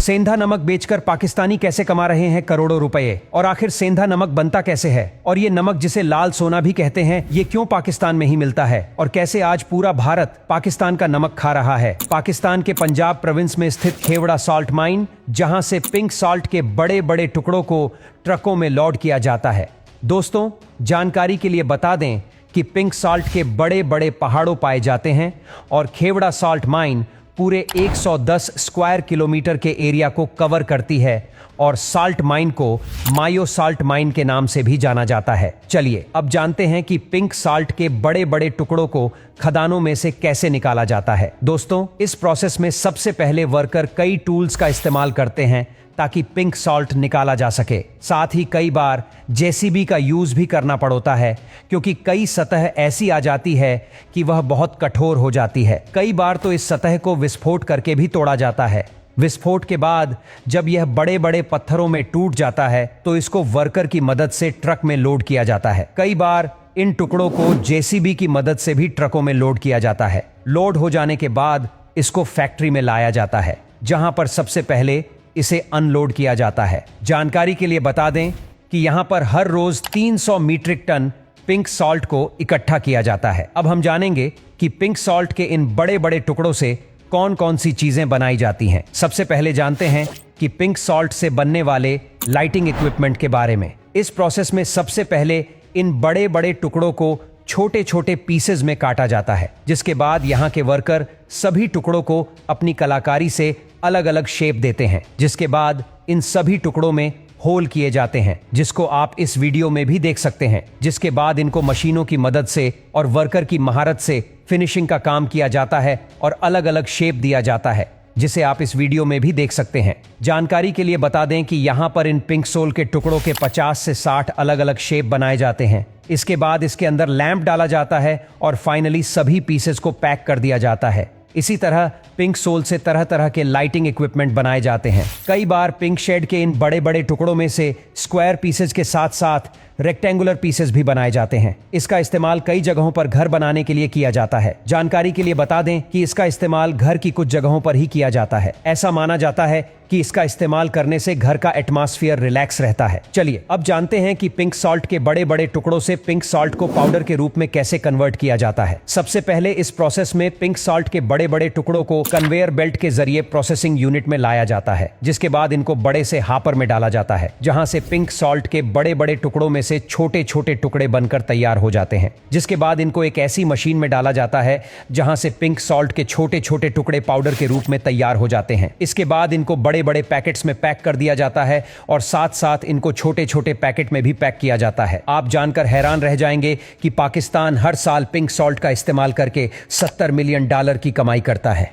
सेंधा नमक बेचकर पाकिस्तानी कैसे कमा रहे हैं करोड़ों रुपए, और आखिर सेंधा नमक बनता कैसे है, और ये नमक जिसे लाल सोना भी कहते हैं ये क्यों पाकिस्तान में ही मिलता है, और कैसे आज पूरा भारत पाकिस्तान का नमक खा रहा है। पाकिस्तान के पंजाब प्रोविंस में स्थित खेवड़ा सॉल्ट माइन, जहां से पिंक सॉल्ट के बड़े बड़े टुकड़ों को ट्रकों में लोड किया जाता है। दोस्तों, जानकारी के लिए बता दें कि पिंक सॉल्ट के बड़े बड़े पहाड़ों पाए जाते हैं और खेवड़ा सॉल्ट माइन पूरे 110 स्क्वायर किलोमीटर के एरिया को कवर करती है और सॉल्ट माइन को मायो सॉल्ट माइन के नाम से भी जाना जाता है। चलिए अब जानते हैं कि पिंक सॉल्ट के बड़े बड़े टुकड़ों को खदानों में से कैसे निकाला जाता है। दोस्तों, इस प्रोसेस में सबसे पहले वर्कर कई टूल्स का इस्तेमाल करते हैं ताकि पिंक सॉल्ट निकाला जा सके। साथ ही कई बार जेसीबी का यूज भी करना पड़ता है, क्योंकि कई सतह ऐसी आ जाती है कि वह बहुत कठोर हो जाती है। कई बार तो इस सतह को विस्फोट करके भी तोड़ा जाता है। विस्फोट के बाद जब यह बड़े बड़े पत्थरों में टूट जाता है तो इसको वर्कर की मदद से ट्रक में लोड किया जाता है। कई बार इन टुकड़ों को जेसीबी की मदद से भी ट्रकों में लोड किया जाता है। लोड हो जाने के बाद इसको फैक्ट्री में लाया जाता है, जहां पर सबसे पहले इसे अनलोड किया जाता है। जानकारी के लिए बता दें कि यहां पर हर रोज 300 मीट्रिक टन पिंक सॉल्ट को इकट्ठा किया जाता है। अब हम जानेंगे कि पिंक सॉल्ट के इन बड़े बड़े टुकड़ों से कौन कौन सी चीजें बनाई जाती हैं। सबसे पहले जानते हैं कि पिंक सॉल्ट से बनने वाले लाइटिंग इक्विपमेंट के बारे में। इस प्रोसेस में सबसे पहले इन बड़े बड़े टुकड़ों को छोटे छोटे पीसेज में काटा जाता है, जिसके बाद यहाँ के वर्कर सभी टुकड़ों को अपनी कलाकारी से अलग अलग शेप देते हैं, जिसके बाद इन सभी टुकड़ों में होल किए जाते हैं, जिसको आप इस वीडियो में भी देख सकते हैं। जिसके बाद इनको मशीनों की मदद से और वर्कर की महारत से फिनिशिंग का काम किया जाता है और अलग अलग शेप दिया जाता है, जिसे आप इस वीडियो में भी देख सकते हैं। जानकारी के लिए बता दें कि यहाँ पर इन पिंक सोल के टुकड़ों के 50 से 60 अलग अलग शेप बनाए जाते हैं। इसके बाद इसके अंदर लैंप डाला जाता है और फाइनली सभी पीसेस को पैक कर दिया जाता है। इसी तरह पिंक सोल से तरह तरह के लाइटिंग इक्विपमेंट बनाए जाते हैं। कई बार पिंक शेड के इन बड़े बड़े टुकड़ों में से स्क्वायर पीसेस के साथ साथ रेक्टेंगुलर पीसेस भी बनाए जाते हैं। इसका इस्तेमाल कई जगहों पर घर बनाने के लिए किया जाता है। जानकारी के लिए बता दें कि इसका इस्तेमाल घर की कुछ जगहों पर ही किया जाता है। ऐसा माना जाता है कि इसका इस्तेमाल करने से घर का एटमॉस्फेयर रिलैक्स रहता है। चलिए अब जानते हैं कि पिंक सॉल्ट के बड़े बड़े टुकड़ों से पिंक सॉल्ट को पाउडर के रूप में कैसे कन्वर्ट किया जाता है। सबसे पहले इस प्रोसेस में पिंक सॉल्ट के बड़े बड़े टुकड़ों को कन्वेयर बेल्ट के जरिए प्रोसेसिंग यूनिट में लाया जाता है, जिसके बाद इनको बड़े से हापर में डाला जाता है, जहां से पिंक सॉल्ट के बड़े बड़े टुकड़ों में से छोटे छोटे टुकड़े बनकर तैयार हो जाते हैं। जिसके बाद इनको एक ऐसी मशीन में डाला जाता है जहां से पिंक सॉल्ट के छोटे छोटे टुकड़े पाउडर के रूप में तैयार हो जाते हैं। इसके बाद इनको बड़े बड़े पैकेट्स में पैक कर दिया जाता है और साथ साथ इनको छोटे छोटे पैकेट में भी पैक किया जाता है। आप जानकर हैरान रह जाएंगे कि पाकिस्तान हर साल पिंक सॉल्ट का इस्तेमाल करके $70 मिलियन की कमाई करता है।